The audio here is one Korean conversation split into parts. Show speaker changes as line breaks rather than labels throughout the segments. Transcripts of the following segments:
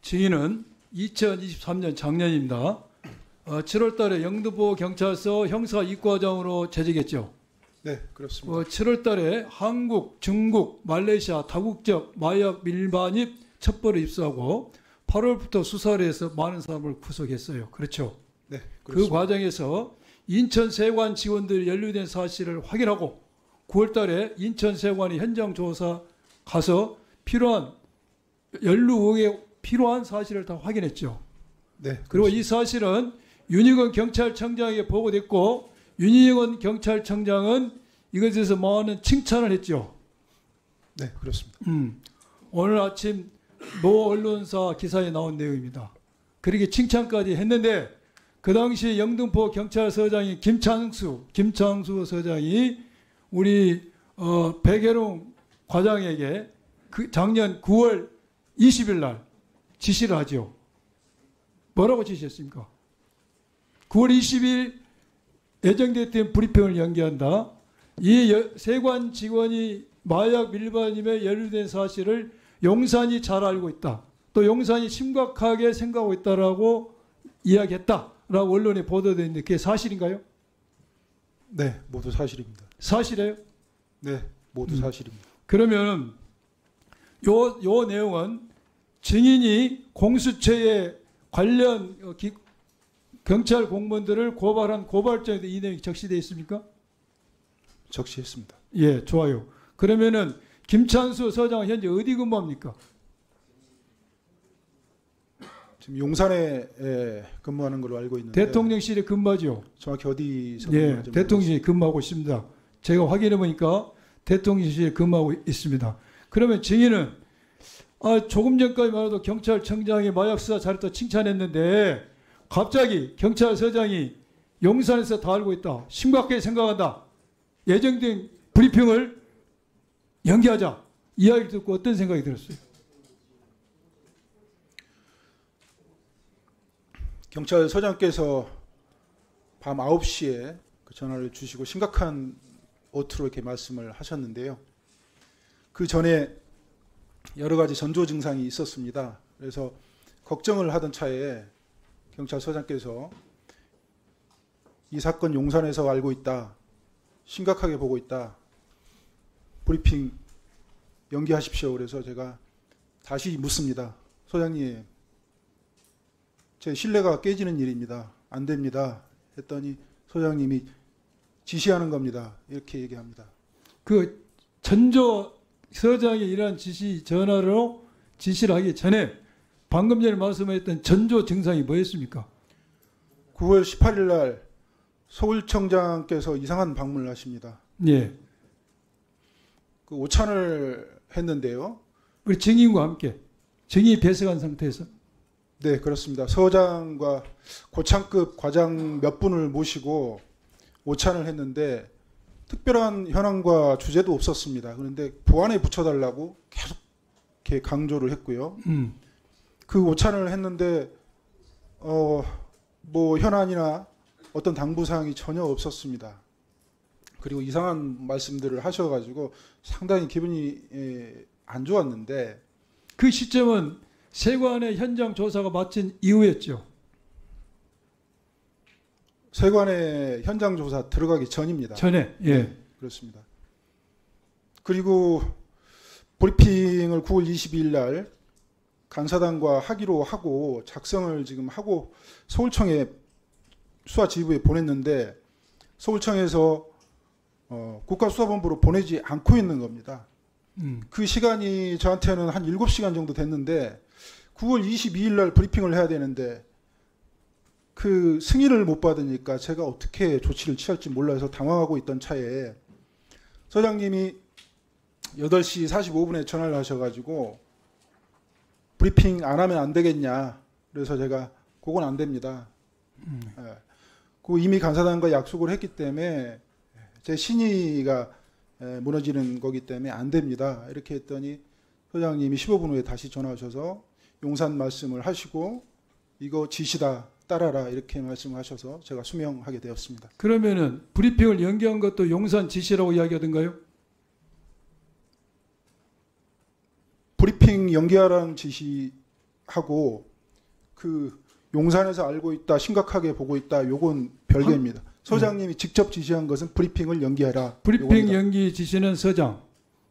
증인은 2023년 작년입니다. 7월 달에 영등포 경찰서 형사 이과장으로 재직했죠.
네, 그렇습니다.
7월 달에 한국, 중국, 말레이시아 다국적 마약 밀반입 첩보를 입수하고 8월부터 수사를 해서 많은 사람을 구속했어요. 그렇죠.
네,
그
그렇습니다.
과정에서 인천 세관 직원들이 연루된 사실을 확인하고 9월 달에 인천 세관이 현장 조사 가서 필요한 연루 의혹에 필요한 사실을 다 확인했죠.
네,
그리고
그렇습니다.
이 사실은 윤희건 경찰청장에게 보고됐고 윤희건 경찰청장은 이것에 대해서 많은 칭찬을 했죠.
네, 그렇습니다.
오늘 아침 모 언론사 기사에 나온 내용입니다. 그렇게 칭찬까지 했는데 그 당시 영등포 경찰서장이 김창수 서장이 우리 백혜룡 과장에게 그 작년 9월 20일 날 지시를 하죠. 뭐라고 지시했습니까? 9월 20일 예정됐던 브리핑을 연기한다. 이 세관 직원이 마약 밀반입에 연루된 사실을 용산이 잘 알고 있다. 또 용산이 심각하게 생각하고 있다라고 이야기했다라고 언론에 보도되어 있는데 그게 사실인가요?
네, 모두 사실입니다.
사실이에요?
네, 모두 사실입니다.
그러면 요 내용은 증인이 공수처에 관련 경찰 공무원들을 고발한 고발장에도 이 내용이 적시되어 있습니까?
적시했습니다.
예, 좋아요. 그러면은 김찬수 서장은 현재 어디 근무합니까?
지금 용산에 근무하는 걸로 알고 있는데
대통령실에 근무하죠.
정확히 어디서
예,
근무하는지
대통령실에 근무하고 있습니다. 제가 확인해 보니까 대통령실에 근무하고 있습니다. 그러면 증인은 조금 전까지만 해도 경찰청장이 마약 수사 잘했다 칭찬했는데 갑자기 경찰서장이 용산에서 다 알고 있다. 심각하게 생각한다. 예정된 브리핑을 연기하자. 이야기를 듣고 어떤 생각이 들었어요?
경찰서장께서 밤 9시에 그 전화를 주시고 심각한 어투로 이렇게 말씀을 하셨는데요. 그 전에 여러 가지 전조 증상이 있었습니다. 그래서 걱정을 하던 차에 경찰서장께서 이 사건 용산에서 알고 있다. 심각하게 보고 있다. 브리핑 연기하십시오. 그래서 제가 다시 묻습니다. 소장님, 제 신뢰가 깨지는 일입니다. 안 됩니다. 했더니 소장님이 지시하는 겁니다. 이렇게 얘기합니다.
그 전조 서장이 이러한 전화로 지시를 하기 전에 방금 전에 말씀하셨던 전조 증상이 뭐였습니까?
9월 18일 날 서울청장께서 이상한 방문을 하십니다.
예.
그 오찬을 했는데요.
우리 증인과 함께 증인이 배석한 상태에서
네, 그렇습니다. 서장과 고창급 과장 몇 분을 모시고 오찬을 했는데 특별한 현황과 주제도 없었습니다. 그런데 보안에 붙여달라고 계속 이렇게 강조를 했고요. 그 오찬을 했는데 뭐 현안이나 어떤 당부사항이 전혀 없었습니다. 그리고 이상한 말씀들을 하셔가지고 상당히 기분이 안 좋았는데
그 시점은 세관의 현장 조사가 마친 이후였죠.
세관의 현장 조사 들어가기 전입니다.
전에 예.
네, 그렇습니다. 그리고 브리핑을 9월 22일 날 간사단과 하기로 하고 작성을 지금 하고 서울청에 수사지휘부에 보냈는데 서울청에서 국가수사본부로 보내지 않고 있는 겁니다. 그 시간이 저한테는 한 7시간 정도 됐는데 9월 22일 날 브리핑을 해야 되는데 그 승인을 못 받으니까 제가 어떻게 조치를 취할지 몰라서 당황하고 있던 차에 서장님이 8시 45분에 전화를 하셔가지고 브리핑 안 하면 안 되겠냐. 그래서 제가 그건 안 됩니다. 그 이미 간사단과 약속을 했기 때문에 제 신의가 무너지는 거기 때문에 안 됩니다. 이렇게 했더니 소장님이 15분 후에 다시 전화하셔서 용산 말씀을 하시고 이거 지시다 따라라 이렇게 말씀하셔서 제가 수명하게 되었습니다.
그러면은 브리핑을 연기한 것도 용산 지시라고 이야기하던가요?
브리핑 연기하라는 지시한 하고 그 용산에서 알고 있다, 심각하게 보고 있다, 요건 별개입니다. 서장님이 직접 지시한 것은 브리핑을 연기해라.
브리핑
요겁니다.
연기 지시는 서장,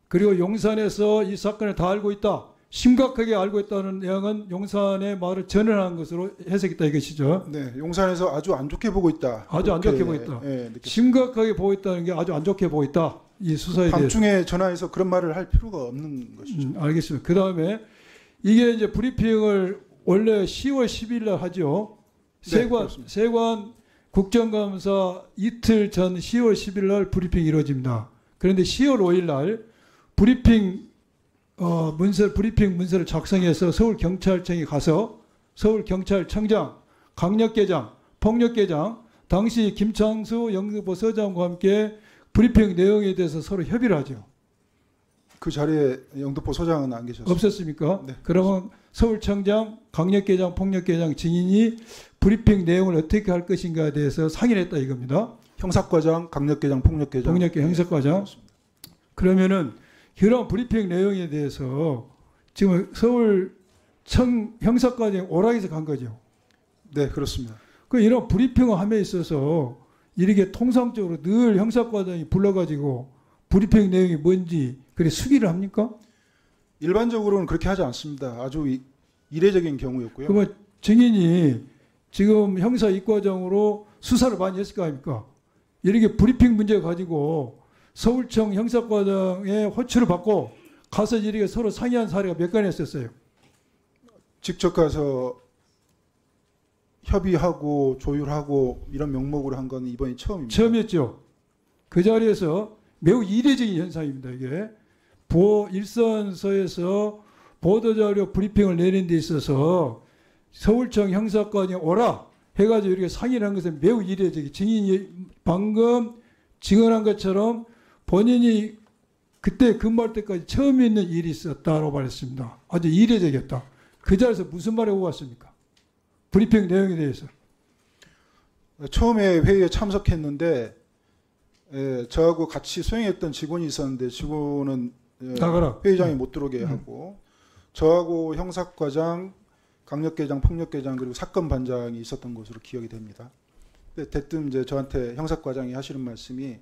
그리고 용산에서 이 사건을 다 알고 있다, 심각하게 알고 있다는 내용은 용산의 말을 전환한 것으로 해석했다 이것이죠.
네, 용산에서 아주 안 좋게 보고 있다.
아주 안 좋게 보고 있다.
예, 느꼈습니다.
심각하게 보고 있다는 게 아주 안 좋게 보고 있다. 이 수사에 대해서.
밤중에 전화해서 그런 말을 할 필요가 없는 것이죠.
알겠습니다. 그 다음에 이게 이제 브리핑을 원래 10월 10일 날 하죠.
네, 그렇습니다.
세관 국정감사 이틀 전 10월 10일 날 브리핑이 이루어집니다. 그런데 10월 5일 날 브리핑 문서를 작성해서 서울경찰청에 가서 서울경찰청장, 강력계장, 폭력계장, 당시 김창수 영등포 서장과 함께 브리핑 내용에 대해서 서로 협의를 하죠.
그 자리에 영등포 소장은 안 계셨어요.
없었습니까?
네.
그러면 서울청장, 강력계장, 폭력계장 증인이 브리핑 내용을 어떻게 할 것인가에 대해서 상의를 했다 이겁니다.
형사과장, 강력계장, 폭력계장.
폭력계 형사과장.
그렇습니다.
그러면은 이런 브리핑 내용에 대해서 지금 서울청 형사과장이 오락에서 간 거죠.
네, 그렇습니다.
그 이런 브리핑을 함에 있어서 이렇게 통상적으로 늘 형사과장이 불러가지고 브리핑 내용이 뭔지 그래 수기를 합니까?
일반적으로는 그렇게 하지 않습니다. 아주 이례적인 경우였고요.
그러면 증인이 지금 형사 이과장으로 수사를 많이 했을 거 아닙니까? 이렇게 브리핑 문제 가지고 서울청 형사과장의 호출을 받고 가서 이렇게 서로 상의한 사례가 몇 건 있었어요.
직접 가서 협의하고 조율하고 이런 명목으로 한 건 이번이 처음입니다.
처음이었죠. 그 자리에서 매우 이례적인 현상입니다. 이게 일선서에서 보도자료 브리핑을 내는 데 있어서 서울청 형사과장이 오라 해가지고 이렇게 상의를 한 것은 매우 이례적이 증인이 방금 증언한 것처럼 본인이 그때 근무할 때까지 처음 있는 일이 있었다고 말했습니다. 아주 이례적이었다. 그 자리에서 무슨 말을 하고 왔습니까? 브리핑 내용에 대해서.
처음에 회의에 참석했는데 저하고 같이 수행했던 직원이 있었는데 직원은
나가라.
회의장에 못 들어오게 하고 저하고 형사과장, 강력계장, 폭력계장 그리고 사건 반장이 있었던 것으로 기억이 됩니다. 근데 대뜸 이제 저한테 형사과장이 하시는 말씀이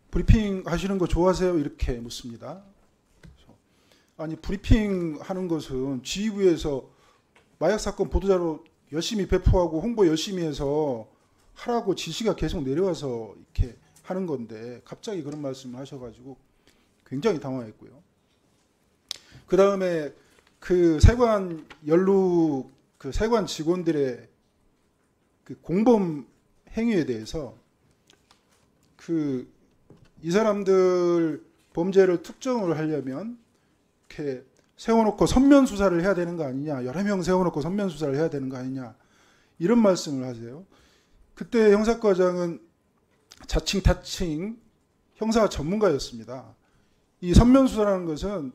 브리핑 하시는 거 좋아하세요? 이렇게 묻습니다. 그래서 아니 브리핑 하는 것은 지휘부에서 마약 사건 보도자료 열심히 배포하고 홍보 열심히 해서 하라고 지시가 계속 내려와서 이렇게 하는 건데 갑자기 그런 말씀을 하셔가지고 굉장히 당황했고요. 그 다음에 그 세관 연루 그 세관 직원들의 그 공범 행위에 대해서 이 사람들 범죄를 특정을 하려면 이렇게 세워놓고 선면 수사를 해야 되는 거 아니냐, 여러 명 세워놓고 선면 수사를 해야 되는 거 아니냐 이런 말씀을 하세요. 그때 형사과장은 자칭 타칭 형사 전문가였습니다. 이 선면 수사라는 것은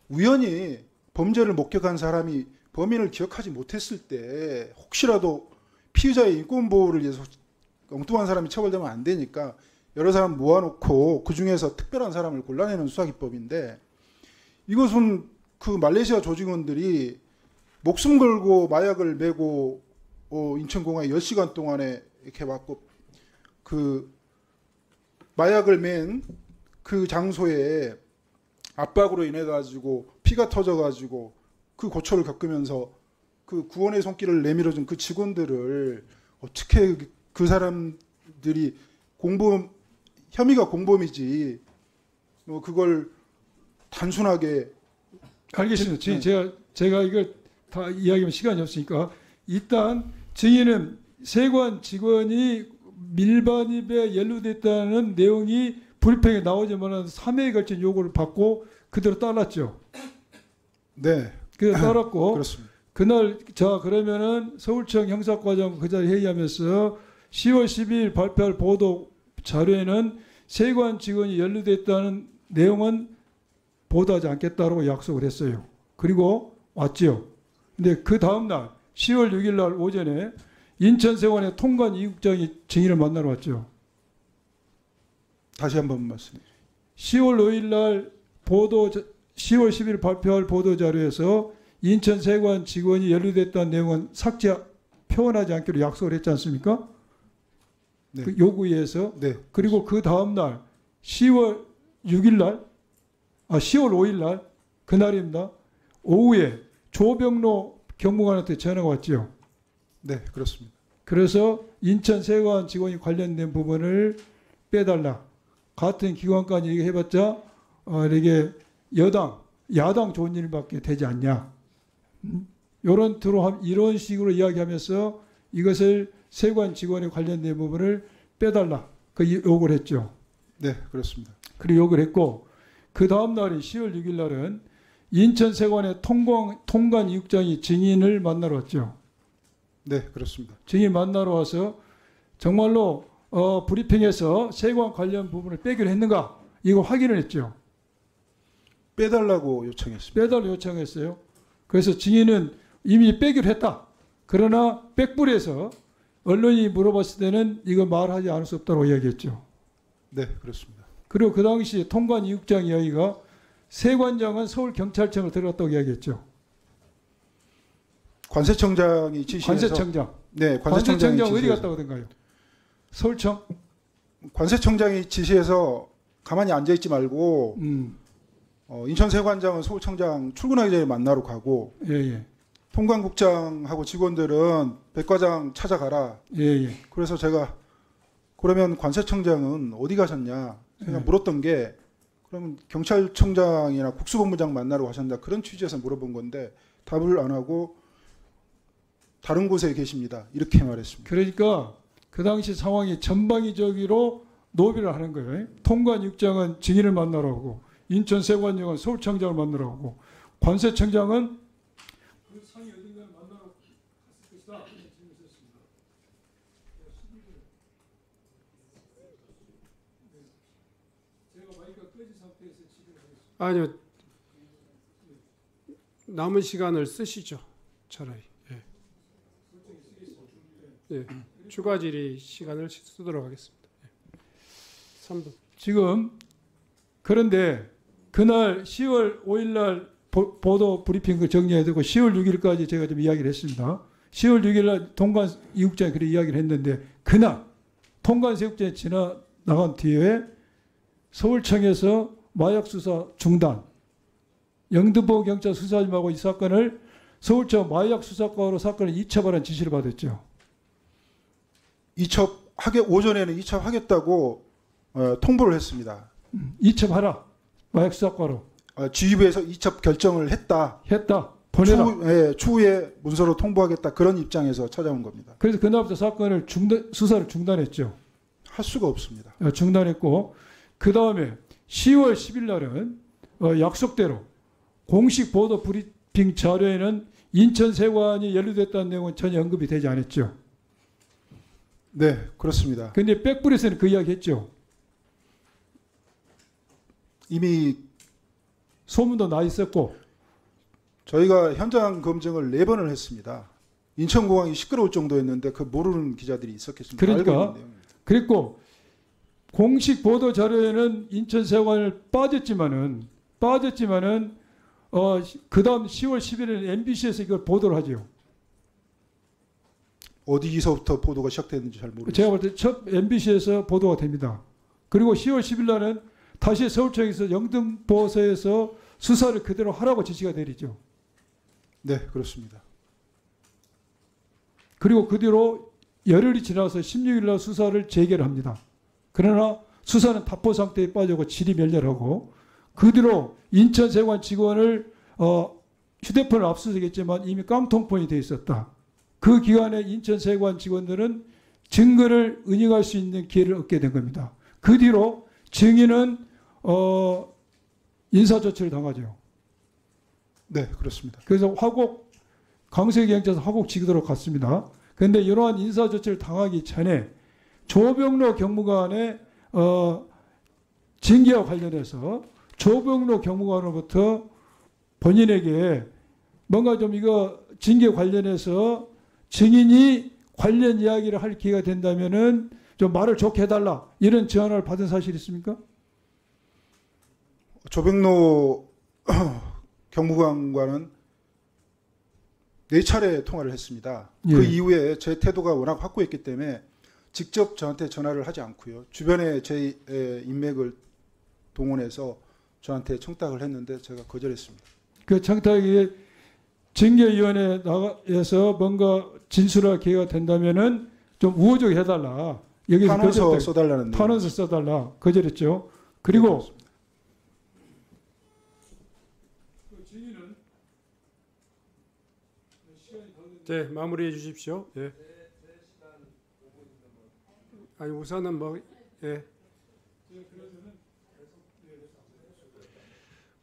우연히 범죄를 목격한 사람이 범인을 기억하지 못했을 때 혹시라도 피의자의 인권 보호를 위해서 엉뚱한 사람이 처벌되면 안 되니까 여러 사람 모아놓고 그 중에서 특별한 사람을 골라내는 수사기법인데 이것은 그 말레이시아 조직원들이 목숨 걸고 마약을 메고 인천공항에 10시간 동안에 이렇게 맞고 그 마약을 맨 그 장소에 압박으로 인해 가지고 피가 터져 가지고 그 고초를 겪으면서 그 구원의 손길을 내밀어준 그 직원들을 어떻게 그 사람들이 혐의가 공범이지 그걸 단순하게
알겠습니다.
네.
제가 이걸 다 이야기하면 시간이 없으니까 일단 증인은 세관 직원이 밀반입에 연루됐다는 내용이 브리핑에 나오지만 3회에 걸친 요구를 받고 그대로 따랐죠.
네.
그대로 따랐고
그렇습니다.
그날 그러면은 서울청 형사과장 그 자리 회의하면서 10월 12일 발표할 보도 자료에는 세관 직원이 연루됐다는 내용은 보도하지 않겠다고 약속을 했어요. 그리고 왔지요. 근데 그 다음날 10월 6일 날 오전에 인천세관의 통관 이국장이 증인을 만나러 왔죠.
다시 한번 말씀해 주세요.
10월 5일 날 10월 10일 발표할 보도 자료에서 인천세관 직원이 연루됐다는 내용은 삭제 표현하지 않기로 약속을 했지 않습니까?
네.
그 요구에 의해서.
네.
그리고 그 다음날 10월 6일 5일 날 그날입니다. 오후에 조병로 경무관한테 전화가 왔죠.
네, 그렇습니다.
그래서 인천세관 직원이 관련된 부분을 빼달라. 같은 기관까지 얘기해봤자 이게 야당 좋은 일밖에 되지 않냐. 이런 식으로 이야기하면서 이것을 세관 직원에 관련된 부분을 빼달라. 그 요구를 했죠.
네, 그렇습니다.
그리고 요구를 했고 그 다음 날인 10월 6일 날은 인천세관의 통관 이육장이 증인을 만나러 왔죠.
네, 그렇습니다.
증인 만나러 와서 정말로 브리핑에서 세관 관련 부분을 빼기로 했는가 이거 확인을 했죠.
빼달라고 요청했습니다.
빼달라 요청했어요. 그래서 증인은 이미 빼기로 했다. 그러나 백불에서 언론이 물어봤을 때는 이거 말하지 않을 수 없다고 이야기했죠.
네, 그렇습니다.
그리고 그 당시 통관 이육장 이야기가 세관장은 서울경찰청을 들어갔다고 이야기했죠.
관세청장이 지시해서
관세청장.
네,
관세청장 어디
지시해서.
갔다 오던가요? 서울청?
관세청장이 지시해서 가만히 앉아 있지 말고
음.
인천세관장은 서울청장 출근하기 전에 만나러 가고
예.
통관국장하고 직원들은 백과장 찾아가라.
예.
그래서 제가 그러면 관세청장은 어디 가셨냐 제가
예.
물었던 게 그러면 경찰청장이나 국수본부장 만나러 가셨나 그런 취지에서 물어본 건데 답을 안 하고 다른 곳에 계십니다. 이렇게 말했습니다.
그러니까 그 당시 상황이 전방위적으로 노비를 하는 거예요. 통관육장은 증인을 만나러 오고 인천세관장은 서울청장을 만나러 오고 관세청장은 그 상이 어딘가를 만나러 갔을 것이다. 제가 마이크가 꺼진 상태에서 진행하겠습니다.
아니요. 남은 시간을 쓰시죠. 차라리. 예. 추가 질의 시간을 쓰도록 하겠습니다. 3분.
지금 그런데 그날 10월 5일 날 보도 브리핑을 정리해야 되고 10월 6일까지 제가 좀 이야기를 했습니다. 10월 6일 날 통관 이국장이 그렇게 이야기를 했는데 그날 통관 세국장이 지나나간 뒤에 서울청에서 마약 수사 중단 영등포 경찰 수사팀하고 이 사건을 서울청 마약 수사과로 사건을 이첩하라는 지시를 받았죠.
오전에는 이첩하겠다고 통보를 했습니다.
이첩하라. 마약 수사과로.
지휘부에서 이첩 결정을 했다.
보내라.
추후에 문서로 통보하겠다. 그런 입장에서 찾아온 겁니다.
그래서 그날부터 사건을 수사를 중단했죠.
할 수가 없습니다.
중단했고 그 다음에 10월 10일 날은 약속대로 공식 보도 브리핑 자료에는 인천세관이 연루됐다는 내용은 전혀 언급이 되지 않았죠.
네, 그렇습니다.
그런데 백불에서는 그 이야기 했죠.
이미
소문도 나 있었고
저희가 현장 검증을 4번을 했습니다. 인천공항이 시끄러울 정도였는데 그 모르는 기자들이 있었겠습니까?
그러니까
알고 있는 내용입니다.
그랬고 공식 보도 자료에는 인천세관을 빠졌지만은 그 다음 10월 11일에 MBC에서 이걸 보도를 하죠.
어디서부터 보도가 시작됐는지 잘 모르겠습니다.
제가 볼 때 첫 MBC에서 보도가 됩니다. 그리고 10월 10일 날은 다시 서울청에서 영등포서에서 수사를 그대로 하라고 지시가 내리죠.
네, 그렇습니다.
그리고 그 뒤로 열흘이 지나서 16일 날 수사를 재개를 합니다. 그러나 수사는 답보 상태에 빠지고 질이 멸렬하고 그 뒤로 인천세관 직원을 휴대폰을 압수수색했지만 이미 깡통폰이 돼 있었다. 그 기간에 인천세관 직원들은 증거를 은닉할 수 있는 기회를 얻게 된 겁니다. 그 뒤로 증인은 인사조치를 당하죠.
네, 그렇습니다.
그래서 강서경찰서 화곡지구도로 갔습니다. 그런데 이러한 인사조치를 당하기 전에 조병로 경무관의 징계와 관련해서 조병로 경무관으로부터 본인에게 뭔가 좀 이거 징계 관련해서 증인이 관련 이야기를 할 기회가 된다면은 좀 말을 좋게 해달라 이런 제안을 받은 사실이 있습니까?
조병로 경무관과는 4차례 통화를 했습니다.
예.
그 이후에 제 태도가 워낙 확고했기 때문에 직접 저한테 전화를 하지 않고요. 주변에 제 인맥을 동원해서 저한테 청탁을 했는데 제가 거절했습니다.
그 청탁이 징계위원회에서 뭔가 진술할 기회가 된다면은 좀 우호적으로 해달라. 여기서
탄원서
거절했다.
써달라는
탄원서 써달라. 거절했죠. 그리고
네, 마무리해 주십시오. 예. 아니 우선은 뭐 예.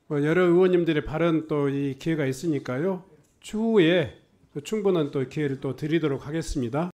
뭐 여러 의원님들의 발언 또 이 기회가 있으니까요. 추후에 충분한 또 기회를 또 드리도록 하겠습니다.